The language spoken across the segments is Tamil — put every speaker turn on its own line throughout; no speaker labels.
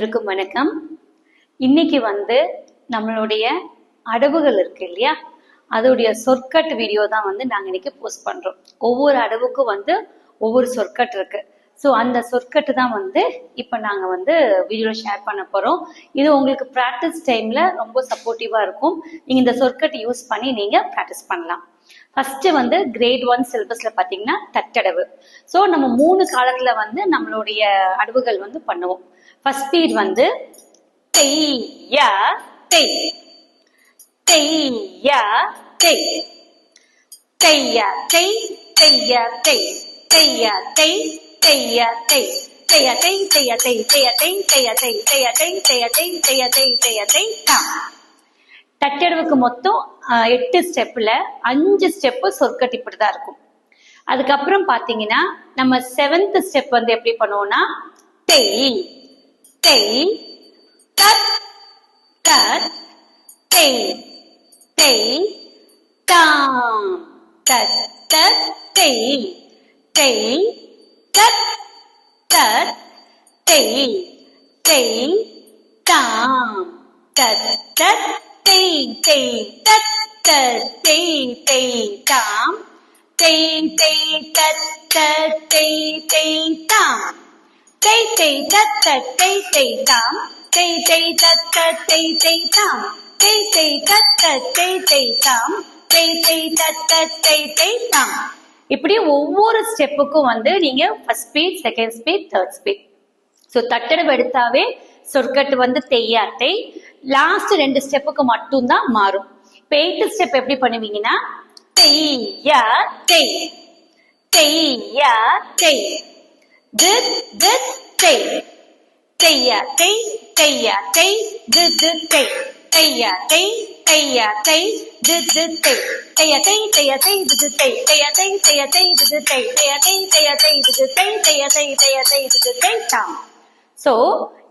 அனைவருக்கும் வணக்கம். இன்னைக்கு நம்மளுடைய அடவுகள் இருக்கு இல்லையா, அதோடைய சொற்கட்டு வீடியோ தான் நாங்க இன்னைக்கு போஸ்ட் பண்றோம். ஒவ்வொரு அடவுக்கும் ஒவ்வொரு சொற்கட்டு இருக்கு. ஸோ அந்த சொற்கட்டு தான் இப்போ நாங்க வீடியோல ஷேர் பண்ண போறோம். இது உங்களுக்கு ப்ராக்டிஸ் டைம்ல ரொம்ப சப்போர்ட்டிவா இருக்கும். நீங்க இந்த சொற்கட்டு யூஸ் பண்ணி நீங்க ப்ராக்டிஸ் பண்ணலாம். ஃபர்ஸ்ட் கிரேட் 1 சிலபஸ்ல பாத்தீங்கன்னா தட்டடவு. ஸோ நம்ம 3 காலத்துல நம்மளுடைய அடவுகள் பண்ணுவோம். ஃபர்ஸ்ட் பீரியட் தெய் யா தெய், தெய் யா தெய், தெய்யா தெய், தெய்யா தெய், தெய்யா தெய், தெய்யா தெய், தெய்யா தெய், தெய்யா தெய், தெய்யா தெய், தெய்யா தெய், தெய்யா தெய், தெய்யா தெய், தெய்யா தெய், தெய்யா தெய் தா. தட்டடவுக்கு மொத்தம் 8 ஸ்டெப்ல 5 ஸ்டெப் சொற்கட்டு இப்படிதான் இருக்கும். அதுக்கப்புறம் பாத்தீங்கன்னா நம்ம 7th ஸ்டெப் எப்படி பண்ணுவோம்னா தெய் தெய் தத் தத் தெய் தெய் தாம் தத் தத் தெய் தெய் தத் தத் தெய் தெய் தாம் தத் தத் தெய் தெய் தத் தத் தெய் தெய் தாம் தெய் தெய் தத் தத் தெய் தெய் தாம் தெய் தெய் தத் தத் தெய் தெய் தாம் தெய் தெய் தத் தத் தெய் தெய் தாம் தெய் தெய் தத் தத் தெய் தெய் தாம் தெய் தெய் தத் தத் தெய் தெய் தாம். இப்படி ஒவ்வொரு ஸ்டெப்புக்கும் நீங்க first speed, second speed, third speed. So தட்டடவு எடுத்தாவே சொற்கட்டு தெய்யாத்தை. லாஸ்ட் 2 ஸ்டெப்புக்கு மட்டும் தான் மாறும். இப்போ 8th ஸ்டெப் எப்படி பண்ணுவீங்கன்னா தெய்யா தெய், தெய்யா தெய், தித் தித் தெய், தெய்யா தெய், தெய்யா தெய், தித் தித் தெய், தெய்யா தெய், தெய்யா தெய், தித் தித் தெய், தெய்யா தெய், தெய்யா தெய், தித் தெய், தெய்யா தெய், தெய்யா தெய், தித் தெய், தெய்யா தெய், தெய்யா தெய், தித் தெய், தெய்யா தெய், தெய்யா தெய், தித் தெய் தாம். சோ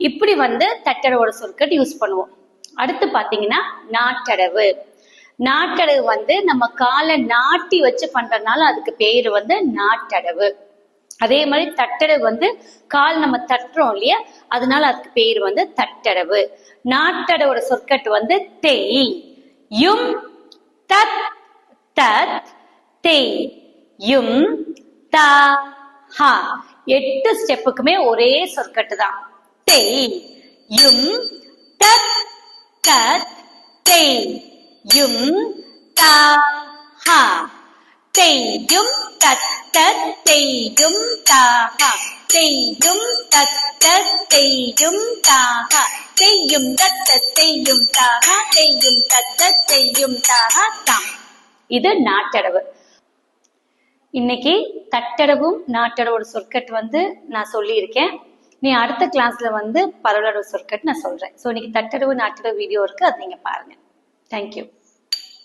இப்படி தட்டடவோட சொற்கட்டு யூஸ் பண்ணுவோம். அடுத்து பாத்தீங்கன்னா நாட்டடவு. நாட்டடவு நம்ம காலை நாட்டி வச்சு பண்றதுனால அதுக்கு பேரு நாட்டடவு. அதே மாதிரி தட்டடவு கால் நம்ம தட்டுறோம் இல்லையா, அதனால அதுக்கு பேரு தட்டடவு. நாட்டடவோட சொற்கட்டு தெய் யும் தத் தத் தெய் யும் தா ஹா. 8 ஸ்டெப்புக்குமே ஒரே சொற்கட்டு தான். தெய் யும் தத் தத் தெய் யும் தா ஹா, தெய் யும் தத் தத் தெய் யும் தா ஹா, தெய் யும் தத் தத் தெய் யும் தா ஹா, தெய் யும் தத் தத் தெய் யும் தா ஹா, தெய் யும் தத் தத் தெய் யும் தா ஹா தாம். இது நாட்டடவு. இன்னைக்கு தட்டடவும் நாட்டடவோட சொற்கட்டு நான் சொல்லியிருக்கேன். நீ அடுத்த கிளாஸ்ல பரவலோட சொற்கட்டு நான் சொல்றேன். ஸோ இன்னைக்கு தட்டடவு நாட்டடவு வீடியோ இருக்கு, அது நீங்க பாருங்க. தேங்க்யூ.